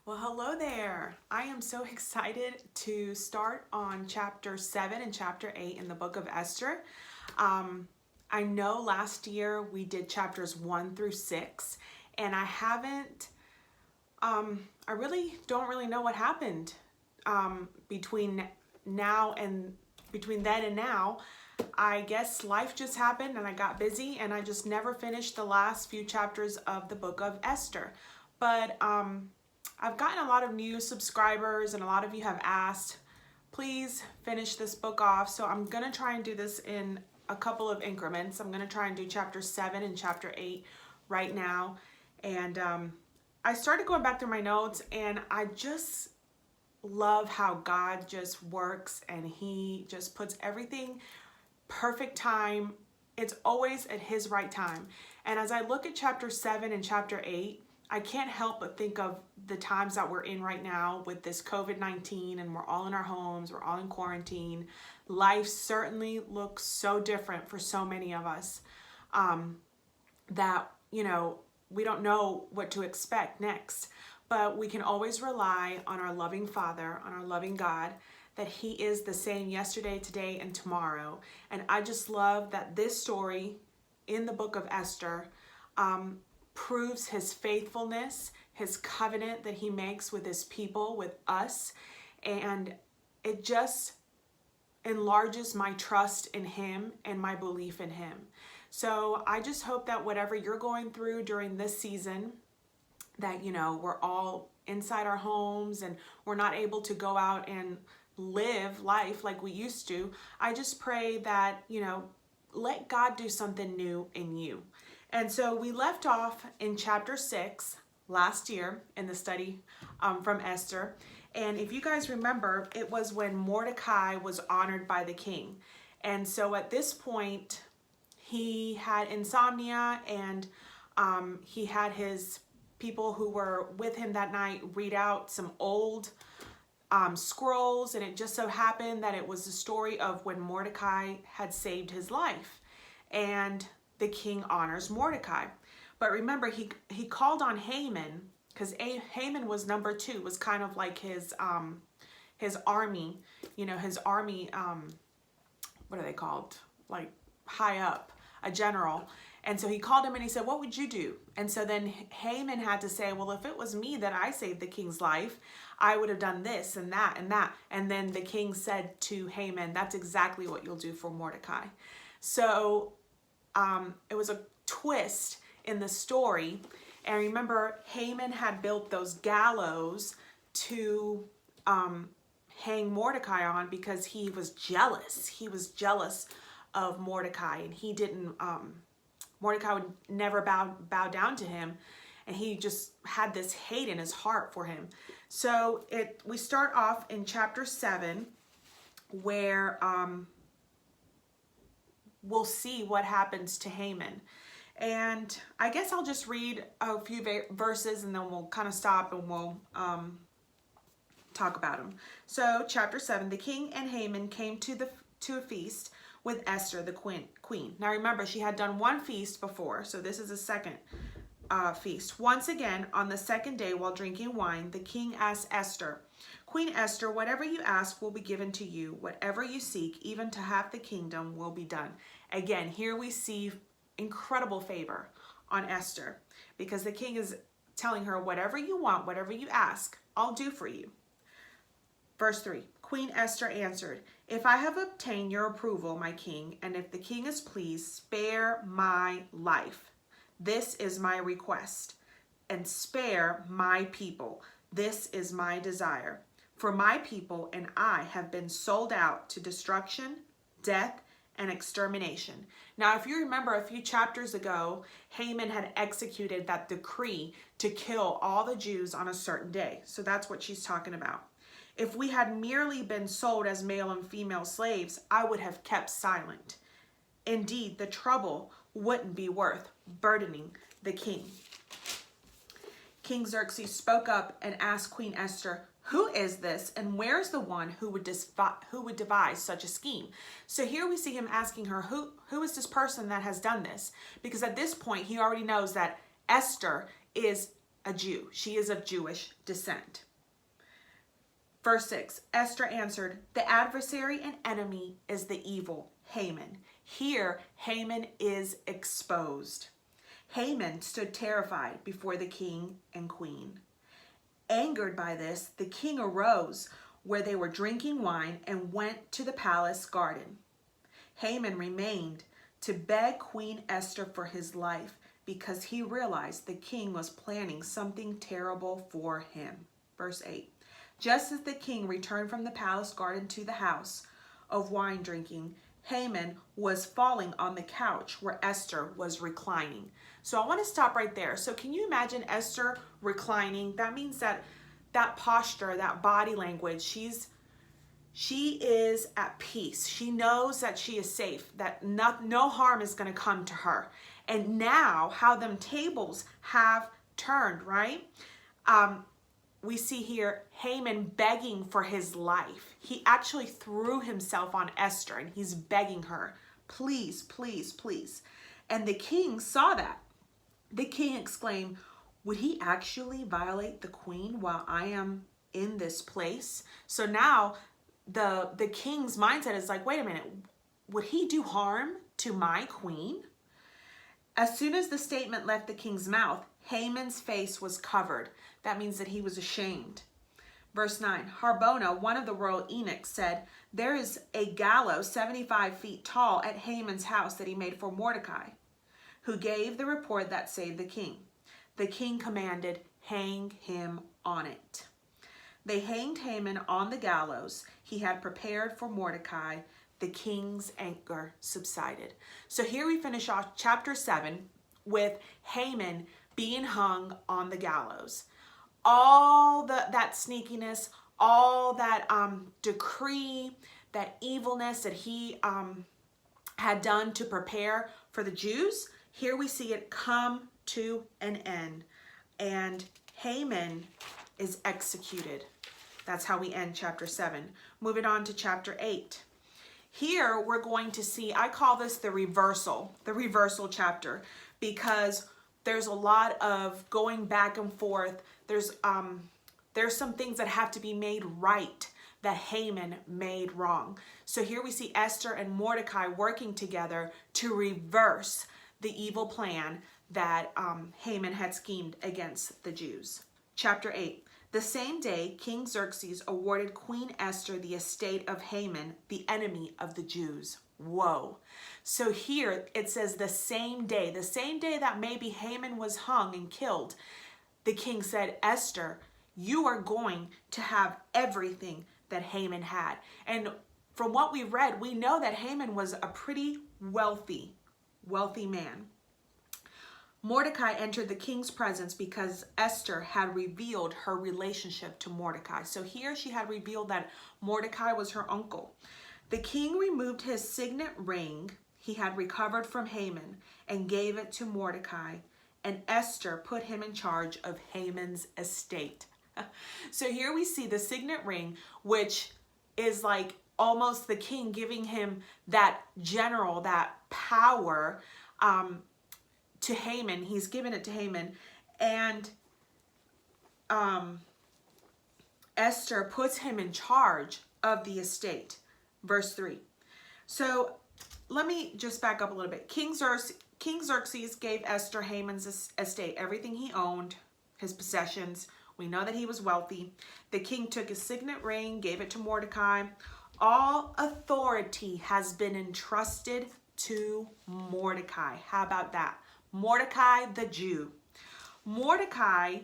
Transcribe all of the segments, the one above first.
Well, hello there. I am so excited to start on chapter 7 and chapter 8 in the book of Esther. I know last year we did chapters 1 through 6, and I really don't know what happened between then and now. I guess life just happened and I got busy and I just never finished the last few chapters of the book of Esther. But I've gotten a lot of new subscribers and a lot of you have asked, please finish this book off. So I'm going to try and do this in a couple of increments. I'm going to try and do chapter 7 and chapter 8 right now. And I started going back through my notes and I just love how God just works and he just puts everything perfect time. It's always at his right time. And as I look at chapter 7 and chapter 8, I can't help but think of the times that we're in right now with this COVID-19 and we're all in our homes, we're all in quarantine. Life certainly looks so different for so many of us that, we don't know what to expect next. But we can always rely on our loving Father, on our loving God, that he is the same yesterday, today, and tomorrow. And I just love that this story in the book of Esther proves his faithfulness, his covenant that he makes with his people, with us. And it just enlarges my trust in him and my belief in him. So I just hope that whatever you're going through during this season, that, we're all inside our homes and we're not able to go out and live life like we used to. I just pray that, let God do something new in you. And so we left off in chapter 6 last year in the study from Esther. And if you guys remember, it was when Mordecai was honored by the king. And so at this point, he had insomnia and he had his people who were with him that night read out some old scrolls. And it just so happened that it was the story of when Mordecai had saved his life. And the king honors Mordecai. But remember, he called on Haman because Haman was number 2, was kind of like his army, his army, what are they called? Like high up, a general. And so he called him and he said, what would you do? And so then Haman had to say, well, if it was me that I saved the king's life, I would have done this and that and that. And then the king said to Haman, that's exactly what you'll do for Mordecai. So it was a twist in the story. And remember, Haman had built those gallows to hang Mordecai on because he was jealous. He was jealous of Mordecai, and he didn't, Mordecai would never bow down to him. And he just had this hate in his heart for him. So we start off in chapter 7 where we'll see what happens to Haman. And I guess I'll just read a few verses and then we'll kind of stop and we'll talk about them. So chapter 7, the king and Haman came to a feast with Esther, the queen. Now remember, she had done one feast before, so this is a second feast. Once again, on the second day while drinking wine, the king asked Esther, Queen Esther, whatever you ask will be given to you. Whatever you seek, even to half the kingdom, will be done. Again, here we see incredible favor on Esther because the king is telling her, whatever you want, whatever you ask, I'll do for you. Verse 3, Queen Esther answered, if I have obtained your approval, my king, and if the king is pleased, spare my life. This is my request, and spare my people. This is my desire. For my people and I have been sold out to destruction, death, and extermination. Now, if you remember a few chapters ago, Haman had executed that decree to kill all the Jews on a certain day. So that's what she's talking about. If we had merely been sold as male and female slaves, I would have kept silent. Indeed, the trouble wouldn't be worth burdening the king. King Xerxes spoke up and asked Queen Esther, who is this and where's the one who would devise such a scheme? So here we see him asking her, who is this person that has done this? Because at this point, he already knows that Esther is a Jew. She is of Jewish descent. Verse 6, Esther answered, the adversary and enemy is the evil, Haman. Here, Haman is exposed. Haman stood terrified before the king and queen. Angered by this, the king arose where they were drinking wine and went to the palace garden. Haman remained to beg Queen Esther for his life because he realized the king was planning something terrible for him. Verse 8. Just as the king returned from the palace garden to the house of wine drinking, Haman was falling on the couch where Esther was reclining. So I want to stop right there. So can you imagine Esther reclining? That means that posture, that body language, she is at peace. She knows that she is safe, that no harm is going to come to her. And now how them tables have turned, right? We see here Haman begging for his life. He actually threw himself on Esther and he's begging her, please, please, please. And the king saw that. The king exclaimed, would he actually violate the queen while I am in this place? So now the king's mindset is like, wait a minute, would he do harm to my queen? As soon as the statement left the king's mouth, Haman's face was covered. That means that he was ashamed. Verse 9, Harbona, one of the royal eunuchs, said, there is a gallows 75 feet tall at Haman's house that he made for Mordecai, who gave the report that saved the king. The king commanded, hang him on it. They hanged Haman on the gallows he had prepared for Mordecai. The king's anger subsided. So here we finish off chapter 7 with Haman being hung on the gallows. All that sneakiness, all that decree, that evilness that he had done to prepare for the Jews, here we see it come to an end. And Haman is executed. That's how we end chapter 7. Moving on to chapter 8. Here we're going to see, I call this the reversal chapter, because there's a lot of going back and forth. There's some things that have to be made right that Haman made wrong. So here we see Esther and Mordecai working together to reverse the evil plan that Haman had schemed against the Jews. Chapter 8. The same day, King Xerxes awarded Queen Esther the estate of Haman, the enemy of the Jews. Whoa. So here it says the same day that maybe Haman was hung and killed, the king said, Esther, you are going to have everything that Haman had. And from what we read, we know that Haman was a pretty wealthy man. Mordecai entered the king's presence because Esther had revealed her relationship to Mordecai. So here she had revealed that Mordecai was her uncle. The king removed his signet ring he had recovered from Haman and gave it to Mordecai, and Esther put him in charge of Haman's estate. So here we see the signet ring, which is like almost the king giving him that general, that power, to Haman. He's given it to Haman, and Esther puts him in charge of the estate. Verse 3. So let me just back up a little bit. King Xerxes gave Esther Haman's estate, everything he owned, his possessions. We know that he was wealthy. The king took his signet ring, gave it to Mordecai. All authority has been entrusted to Mordecai. How about that? Mordecai the Jew. Mordecai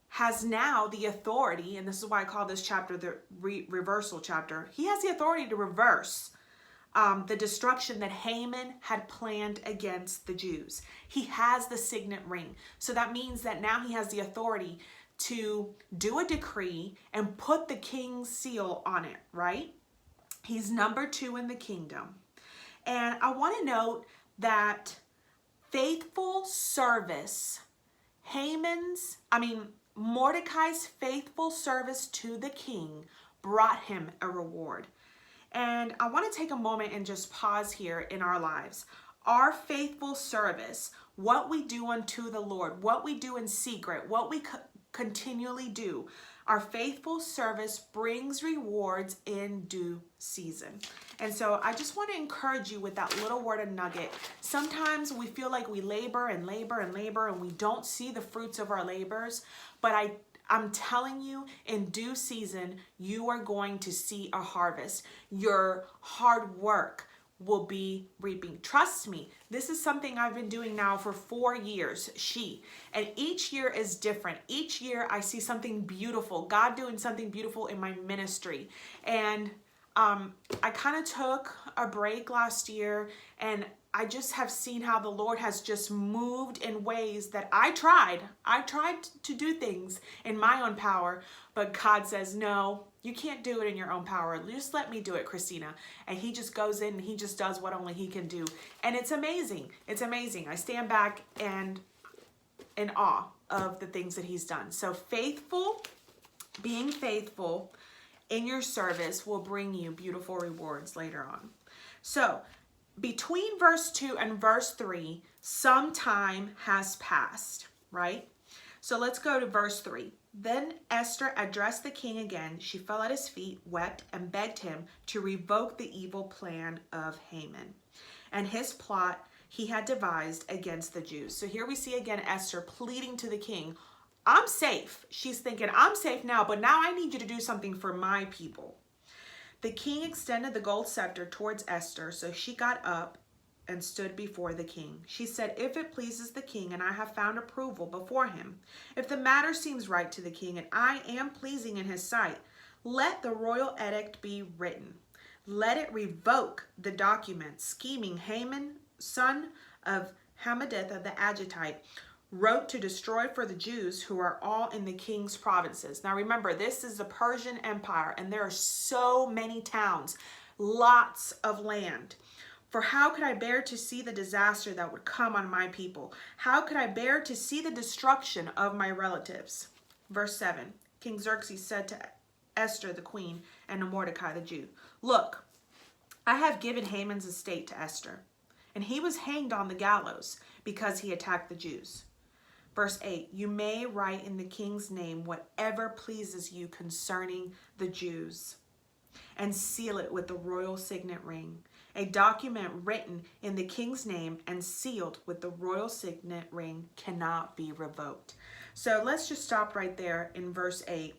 has now the authority, and this is why I call this chapter the reversal chapter. He has the authority to reverse the destruction that Haman had planned against the Jews. He has the signet ring. So that means that now he has the authority to do a decree and put the king's seal on it, right? He's number 2 in the kingdom. And I want to note that faithful service, Mordecai's faithful service to the king brought him a reward. And I want to take a moment and just pause here in our lives. Our faithful service what we do unto the Lord, what we do in secret, what we continually do, our faithful service brings rewards in due season. And so I just want to encourage you with that little word of nugget. Sometimes we feel like we labor and labor and labor and we don't see the fruits of our labors, but I'm telling you, in due season, you are going to see a harvest. Your hard work will be reaping. Trust me, this is something I've been doing now for 4 years, and each year is different. Each year I see something beautiful, God doing something beautiful in my ministry. And I kind of took a break last year, and I just have seen how the Lord has just moved in ways that I tried to do things in my own power, but God says, no, you can't do it in your own power. Just let me do it, Christina. And he just goes in and he just does what only he can do. And it's amazing. It's amazing. I stand back and in awe of the things that he's done. So being faithful in your service will bring you beautiful rewards later on. So between verse 2 and verse 3, some time has passed, right? So let's go to verse 3. Then Esther addressed the king again. She fell at his feet, wept, and begged him to revoke the evil plan of Haman and his plot he had devised against the Jews. So here we see again Esther pleading to the king. I'm safe. She's thinking, I'm safe now, but now I need you to do something for my people. The king extended the gold scepter towards Esther, so she got up and stood before the king. She said, if it pleases the king and I have found approval before him, if the matter seems right to the king and I am pleasing in his sight, let the royal edict be written. Let it revoke the document scheming Haman, son of Hammedatha the Agagite, wrote to destroy for the Jews who are all in the king's provinces. Now remember, this is the Persian Empire, and there are so many towns, lots of land. For how could I bear to see the disaster that would come on my people? How could I bear to see the destruction of my relatives? Verse 7, King Xerxes said to Esther the queen and to Mordecai the Jew, look, I have given Haman's estate to Esther, and he was hanged on the gallows because he attacked the Jews. Verse 8, you may write in the king's name whatever pleases you concerning the Jews, and seal it with the royal signet ring. A document written in the king's name and sealed with the royal signet ring cannot be revoked. So let's just stop right there in verse 8.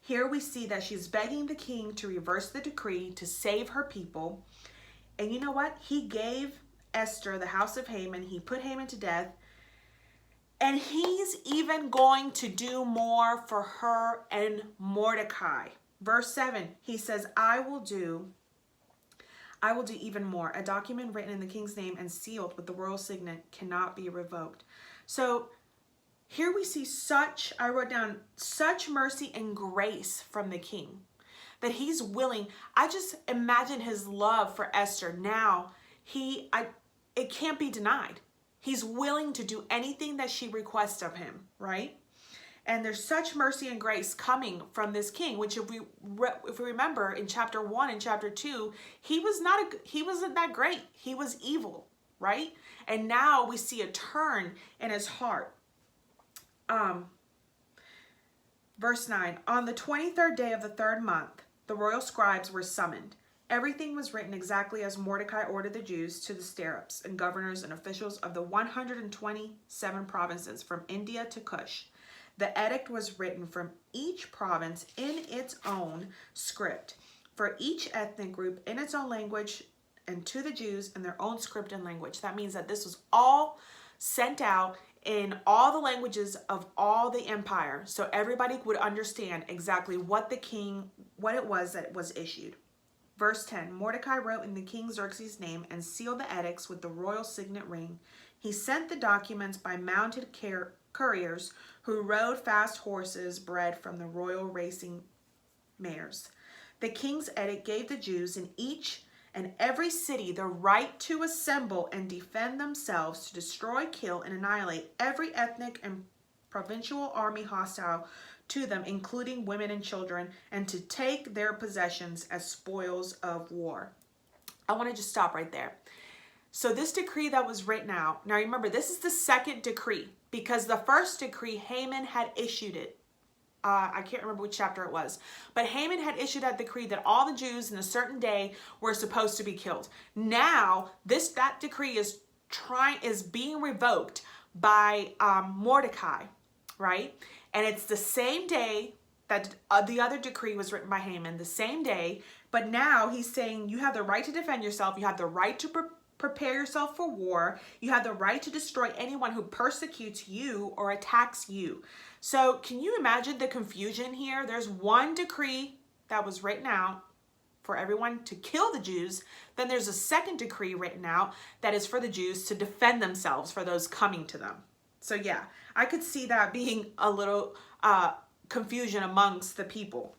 Here we see that she's begging the king to reverse the decree to save her people. And you know what? He gave Esther the house of Haman. He put Haman to death. And he's even going to do more for her and Mordecai. Verse 7, he says, I will do even more. A document written in the king's name and sealed with the royal signet cannot be revoked. So here we see I wrote down, such mercy and grace from the king, that he's willing. I just imagine his love for Esther now. It can't be denied. He's willing to do anything that she requests of him, right? And there's such mercy and grace coming from this king, which if we remember in chapter 1 and chapter 2, he wasn't that great. He was evil, right? And now we see a turn in his heart. Verse 9, on the 23rd day of the 3rd month, the royal scribes were summoned. Everything was written exactly as Mordecai ordered the Jews to the satraps and governors and officials of the 127 provinces from India to Cush. The edict was written from each province in its own script, for each ethnic group in its own language, and to the Jews in their own script and language. That means that this was all sent out in all the languages of all the empire, so everybody would understand exactly what it was that was issued. Verse 10, Mordecai wrote in the king Xerxes' name and sealed the edicts with the royal signet ring. He sent the documents by mounted couriers who rode fast horses bred from the royal racing mares. The king's edict gave the Jews in each and every city the right to assemble and defend themselves, to destroy, kill, and annihilate every ethnic and provincial army hostile to them, including women and children, and to take their possessions as spoils of war. I want to just stop right there. So this decree that was written out, now remember, this is the second decree, because the first decree, Haman had issued it. I can't remember which chapter it was, but Haman had issued that decree that all the Jews in a certain day were supposed to be killed. Now, that decree is being revoked by Mordecai, right? And it's the same day that the other decree was written by Haman, the same day, but now he's saying you have the right to defend yourself, you have the right to prepare yourself for war, you have the right to destroy anyone who persecutes you or attacks you. So can you imagine the confusion here? There's one decree that was written out for everyone to kill the Jews. Then there's a second decree written out that is for the Jews to defend themselves for those coming to them. So yeah, I could see that being a little confusion amongst the people.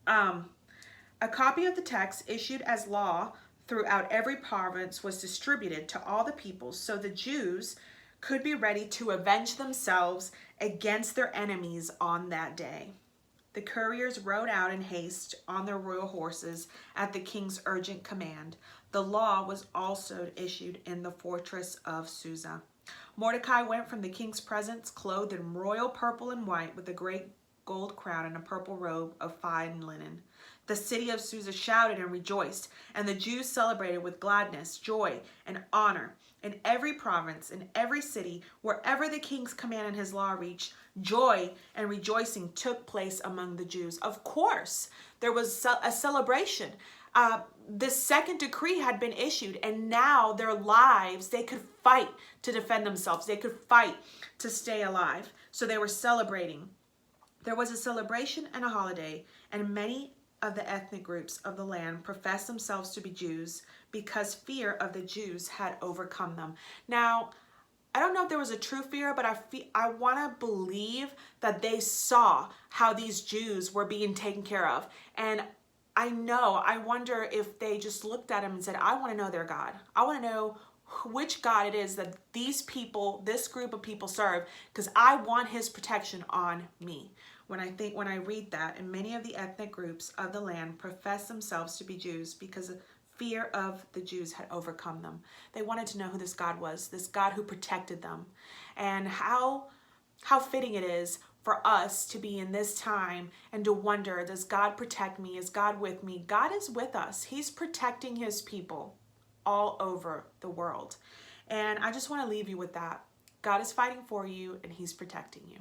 A copy of the text issued as law throughout every province was distributed to all the peoples, so the Jews could be ready to avenge themselves against their enemies on that day. The couriers rode out in haste on their royal horses at the king's urgent command. The law was also issued in the fortress of Susa. Mordecai went from the king's presence clothed in royal purple and white with a great gold crown and a purple robe of fine linen. The city of Susa shouted and rejoiced, and the Jews celebrated with gladness, joy, and honor. In every province, in every city, wherever the king's command and his law reached, joy and rejoicing took place among the Jews. Of course, there was a celebration. The second decree had been issued, and now their lives, they could fight to defend themselves. They could fight to stay alive. So they were celebrating. There was a celebration and a holiday, and many of the ethnic groups of the land professed themselves to be Jews because fear of the Jews had overcome them. Now, I don't know if there was a true fear, but I want to believe that they saw how these Jews were being taken care of. And I wonder if they just looked at him and said, I want to know their God. I want to know which God it is that these people, this group of people serve, because I want his protection on me. When I read that, and many of the ethnic groups of the land profess themselves to be Jews because fear of the Jews had overcome them. They wanted to know who this God was, this God who protected them. And how fitting it is for us to be in this time and to wonder, does God protect me? Is God with me? God is with us. He's protecting his people all over the world. And I just want to leave you with that. God is fighting for you and he's protecting you.